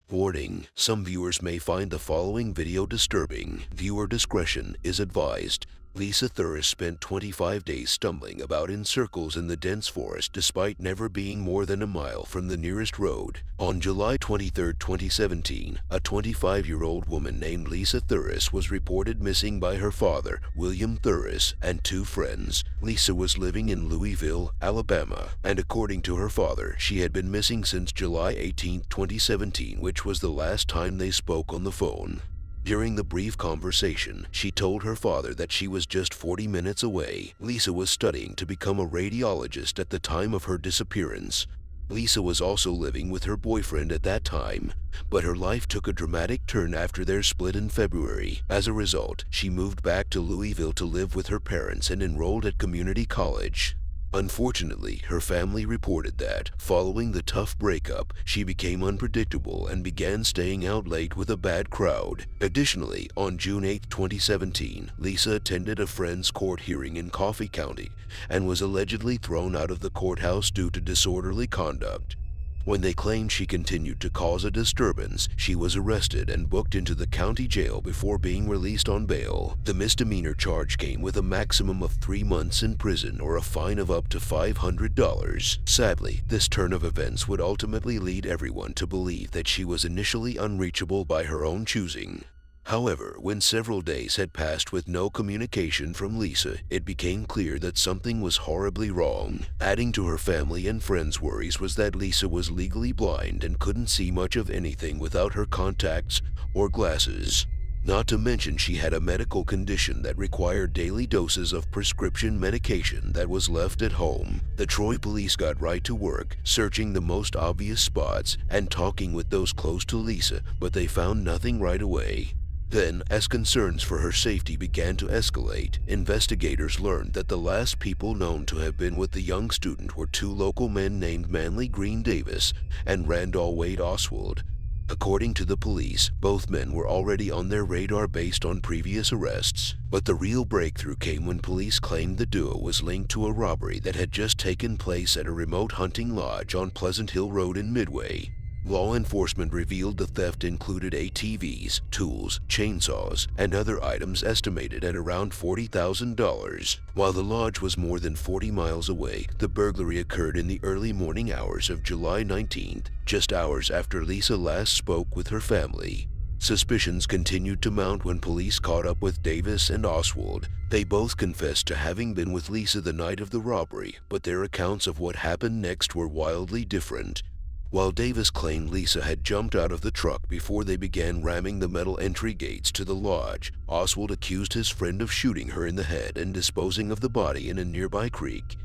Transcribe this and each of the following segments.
Warning: some viewers may find the following video disturbing. Viewer discretion is advised. Lisa Theris spent 25 days stumbling about in circles in the dense forest despite never being more than a mile from the nearest road. On July 23, 2017, a 25-year-old woman named Lisa Theris was reported missing by her father, William Theris, and two friends. Lisa was living in Louisville, Alabama, and according to her father, she had been missing since July 18, 2017, which was the last time they spoke on the phone. During the brief conversation, she told her father that she was just 40 minutes away. Lisa was studying to become a radiologist at the time of her disappearance. Lisa was also living with her boyfriend at that time, but her life took a dramatic turn after their split in February. As a result, she moved back to Louisville to live with her parents and enrolled at community college. Unfortunately, her family reported that, following the tough breakup, she became unpredictable and began staying out late with a bad crowd. Additionally, on June 8, 2017, Lisa attended a friend's court hearing in Coffee County and was allegedly thrown out of the courthouse due to disorderly conduct. When they claimed she continued to cause a disturbance, she was arrested and booked into the county jail before being released on bail. The misdemeanor charge came with a maximum of 3 months in prison or a fine of up to $500. Sadly, this turn of events would ultimately lead everyone to believe that she was initially unreachable by her own choosing. However, when several days had passed with no communication from Lisa, it became clear that something was horribly wrong. Adding to her family and friends' worries was that Lisa was legally blind and couldn't see much of anything without her contacts or glasses. Not to mention she had a medical condition that required daily doses of prescription medication that was left at home. The Troy police got right to work, searching the most obvious spots and talking with those close to Lisa, but they found nothing right away. Then, as concerns for her safety began to escalate, investigators learned that the last people known to have been with the young student were two local men named Manly Green Davis and Randall Wade Oswald. According to the police, both men were already on their radar based on previous arrests. But the real breakthrough came when police claimed the duo was linked to a robbery that had just taken place at a remote hunting lodge on Pleasant Hill Road in Midway. Law enforcement revealed the theft included ATVs, tools, chainsaws, and other items estimated at around $40,000. While the lodge was more than 40 miles away, the burglary occurred in the early morning hours of July 19th, just hours after Lisa last spoke with her family. Suspicions continued to mount when police caught up with Davis and Oswald. They both confessed to having been with Lisa the night of the robbery, but their accounts of what happened next were wildly different. While Davis claimed Lisa had jumped out of the truck before they began ramming the metal entry gates to the lodge, Oswald accused his friend of shooting her in the head and disposing of the body in a nearby creek.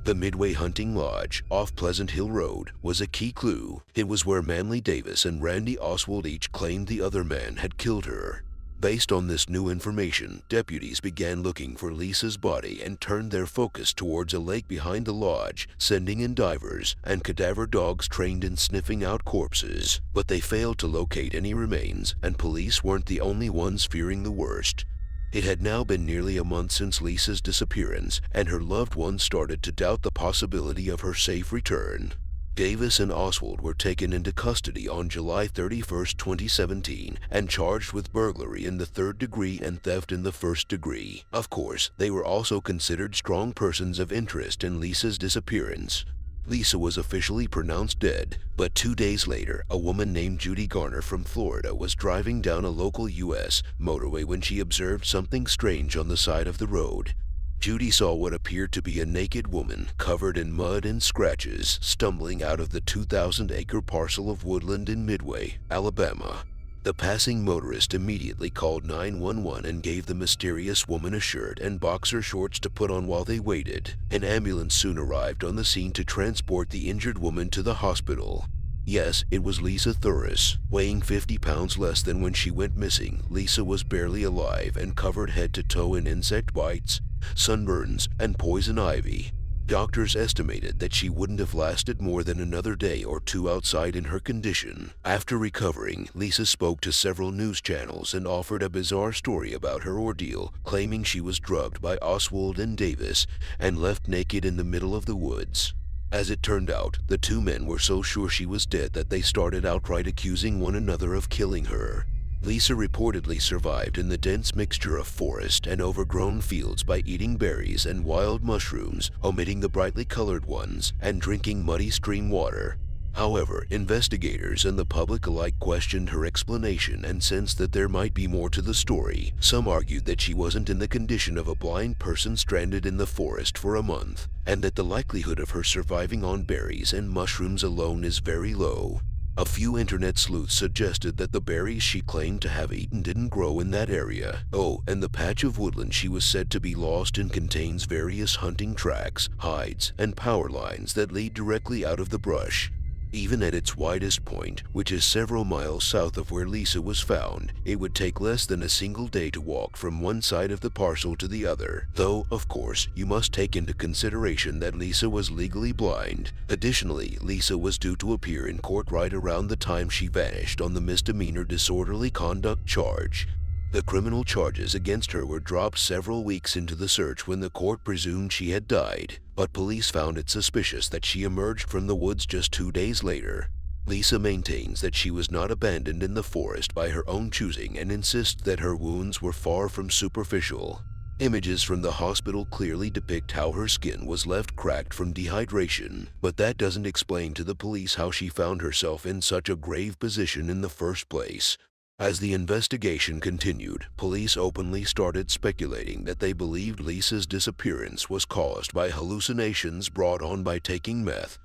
The Midway Hunting Lodge, off Pleasant Hill Road, was a key clue. It was where Manly Davis and Randy Oswald each claimed the other man had killed her. Based on this new information, deputies began looking for Lisa's body and turned their focus towards a lake behind the lodge, sending in divers and cadaver dogs trained in sniffing out corpses. But they failed to locate any remains, and police weren't the only ones fearing the worst. It had now been nearly a month since Lisa's disappearance, and her loved ones started to doubt the possibility of her safe return. Davis and Oswald were taken into custody on July 31, 2017, and charged with burglary in the third degree and theft in the first degree. Of course, they were also considered strong persons of interest in Lisa's disappearance. Lisa was officially pronounced dead, but 2 days later, a woman named Judy Garner from Florida was driving down a local U.S. motorway when she observed something strange on the side of the road. Judy saw what appeared to be a naked woman covered in mud and scratches stumbling out of the 2,000-acre parcel of woodland in Midway, Alabama. The passing motorist immediately called 911 and gave the mysterious woman a shirt and boxer shorts to put on while they waited. An ambulance soon arrived on the scene to transport the injured woman to the hospital. Yes, it was Lisa Theris. Weighing 50 pounds less than when she went missing, Lisa was barely alive and covered head to toe in insect bites, sunburns, and poison ivy. Doctors estimated that she wouldn't have lasted more than another day or two outside in her condition. After recovering, Lisa spoke to several news channels and offered a bizarre story about her ordeal, claiming she was drugged by Oswald and Davis and left naked in the middle of the woods. As it turned out, the two men were so sure she was dead that they started outright accusing one another of killing her. Lisa reportedly survived in the dense mixture of forest and overgrown fields by eating berries and wild mushrooms, omitting the brightly colored ones, and drinking muddy stream water. However, investigators and the public alike questioned her explanation and sensed that there might be more to the story. Some argued that she wasn't in the condition of a blind person stranded in the forest for a month, and that the likelihood of her surviving on berries and mushrooms alone is very low. A few internet sleuths suggested that the berries she claimed to have eaten didn't grow in that area. Oh, and the patch of woodland she was said to be lost in contains various hunting tracks, hides, and power lines that lead directly out of the brush. Even at its widest point, which is several miles south of where Lisa was found, it would take less than a single day to walk from one side of the parcel to the other, though, of course, you must take into consideration that Lisa was legally blind. Additionally, Lisa was due to appear in court right around the time she vanished on the misdemeanor disorderly conduct charge. The criminal charges against her were dropped several weeks into the search when the court presumed she had died, but police found it suspicious that she emerged from the woods just 2 days later. Lisa maintains that she was not abandoned in the forest by her own choosing and insists that her wounds were far from superficial. Images from the hospital clearly depict how her skin was left cracked from dehydration, but that doesn't explain to the police how she found herself in such a grave position in the first place. As the investigation continued, police openly started speculating that they believed Lisa's disappearance was caused by hallucinations brought on by taking meth.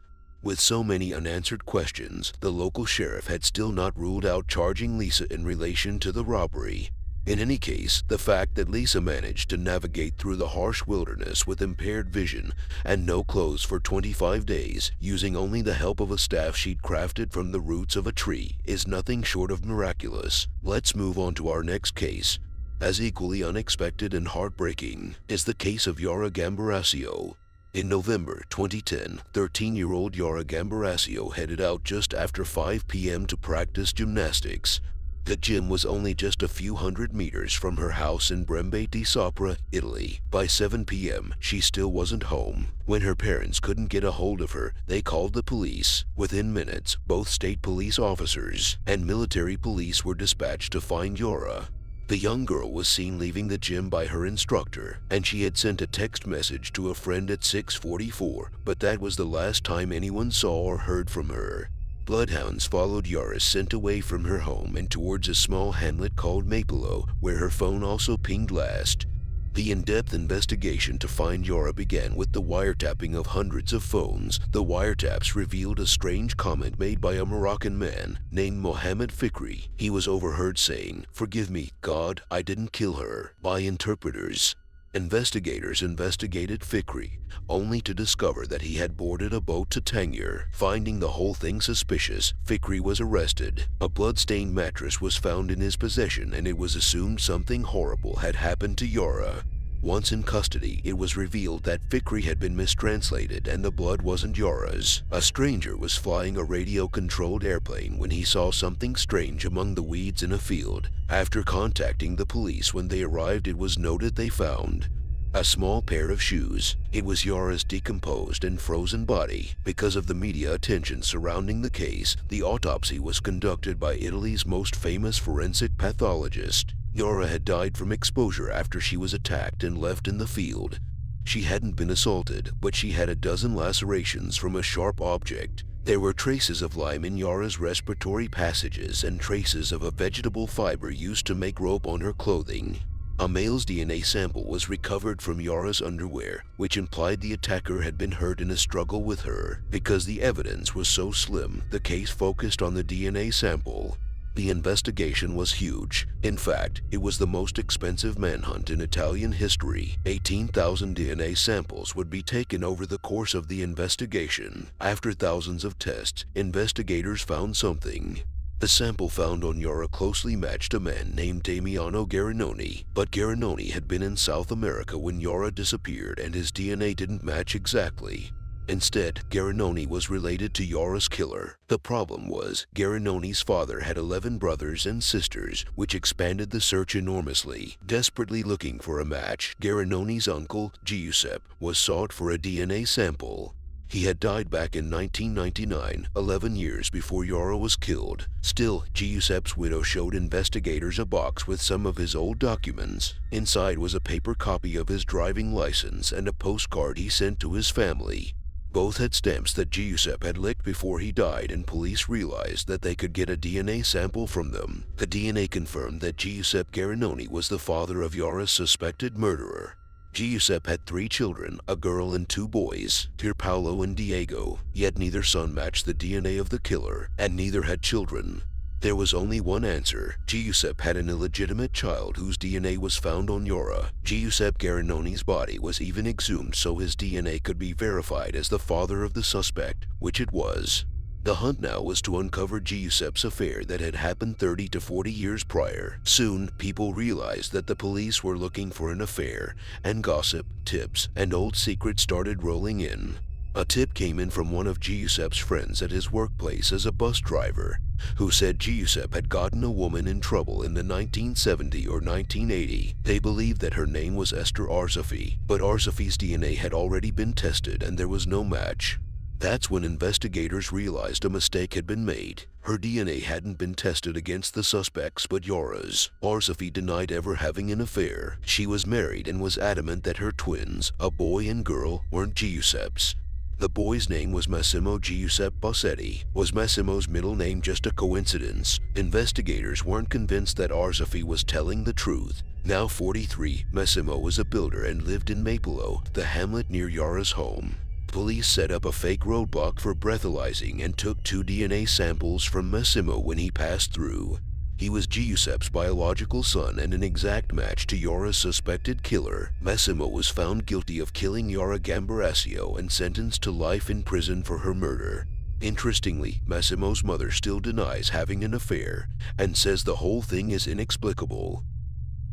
With so many unanswered questions, the local sheriff had still not ruled out charging Lisa in relation to the robbery. In any case, the fact that Lisa managed to navigate through the harsh wilderness with impaired vision and no clothes for 25 days, using only the help of a staff she'd crafted from the roots of a tree, is nothing short of miraculous. Let's move on to our next case. As equally unexpected and heartbreaking is the case of Yara Gambirasio. In November 2010, 13-year-old Yara Gambirasio headed out just after 5 p.m. to practice gymnastics. The gym was only just a few hundred meters from her house in Brembe di Sopra, Italy. By 7 p.m., she still wasn't home. When her parents couldn't get a hold of her, they called the police. Within minutes, both state police officers and military police were dispatched to find Yara. The young girl was seen leaving the gym by her instructor, and she had sent a text message to a friend at 6:44, but that was the last time anyone saw or heard from her. Bloodhounds followed Yara sent away from her home and towards a small hamlet called Mapelo, where her phone also pinged last. The in-depth investigation to find Yara began with the wiretapping of hundreds of phones. The wiretaps revealed a strange comment made by a Moroccan man named Mohammed Fikri. He was overheard saying, "Forgive me, God, I didn't kill her," by interpreters. Investigators investigated Fikri, only to discover that he had boarded a boat to Tangier. Finding the whole thing suspicious, Fikri was arrested. A blood-stained mattress was found in his possession, and it was assumed something horrible had happened to Yara. Once in custody, it was revealed that Fikri had been mistranslated and the blood wasn't Yara's. A stranger was flying a radio-controlled airplane when he saw something strange among the weeds in a field. After contacting the police when they arrived, it was noted they found a small pair of shoes. It was Yara's decomposed and frozen body. Because of the media attention surrounding the case, the autopsy was conducted by Italy's most famous forensic pathologist. Yara had died from exposure after she was attacked and left in the field. She hadn't been assaulted, but she had a dozen lacerations from a sharp object. There were traces of lime in Yara's respiratory passages and traces of a vegetable fiber used to make rope on her clothing. A male's DNA sample was recovered from Yara's underwear, which implied the attacker had been hurt in a struggle with her. Because the evidence was so slim, the case focused on the DNA sample. The investigation was huge. In fact, it was the most expensive manhunt in Italian history. 18,000 DNA samples would be taken over the course of the investigation. After thousands of tests, investigators found something. The sample found on Yara closely matched a man named Damiano Garanoni, but Garanoni had been in South America when Yara disappeared and his DNA didn't match exactly. Instead, Garanoni was related to Yara's killer. The problem was, Garanoni's father had 11 brothers and sisters, which expanded the search enormously. Desperately looking for a match, Garanoni's uncle, Giuseppe, was sought for a DNA sample. He had died back in 1999, 11 years before Yara was killed. Still, Giuseppe's widow showed investigators a box with some of his old documents. Inside was a paper copy of his driving license and a postcard he sent to his family. Both had stamps that Giuseppe had licked before he died, and police realized that they could get a DNA sample from them. The DNA confirmed that Giuseppe Garrinoni was the father of Yara's suspected murderer. Giuseppe had 3 children, a girl and 2 boys, Pierpaolo and Diego, yet neither son matched the DNA of the killer, and neither had children. There was only one answer. Giuseppe had an illegitimate child whose DNA was found on Yara. Giuseppe Garrinoni's body was even exhumed so his DNA could be verified as the father of the suspect, which it was. The hunt now was to uncover Giuseppe's affair that had happened 30 to 40 years prior. Soon, people realized that the police were looking for an affair, and gossip, tips, and old secrets started rolling in. A tip came in from one of Giuseppe's friends at his workplace as a bus driver, who said Giuseppe had gotten a woman in trouble in the 1970 or 1980. They believed that her name was Esther Arzafi, but Arzafi's DNA had already been tested and there was no match. That's when investigators realized a mistake had been made. Her DNA hadn't been tested against the suspects but Yara's. Arzafi denied ever having an affair. She was married and was adamant that her twins, a boy and girl, weren't Giuseppe's. The boy's name was Massimo Giuseppe Bossetti. Was Massimo's middle name just a coincidence? Investigators weren't convinced that Arzafi was telling the truth. Now 43, Massimo was a builder and lived in Mapolo, the hamlet near Yara's home. Police set up a fake roadblock for breathalyzing and took 2 DNA samples from Massimo when he passed through. He was Giuseppe's biological son and an exact match to Yara's suspected killer. Massimo was found guilty of killing Yara Gambirasio and sentenced to life in prison for her murder. Interestingly, Massimo's mother still denies having an affair and says the whole thing is inexplicable.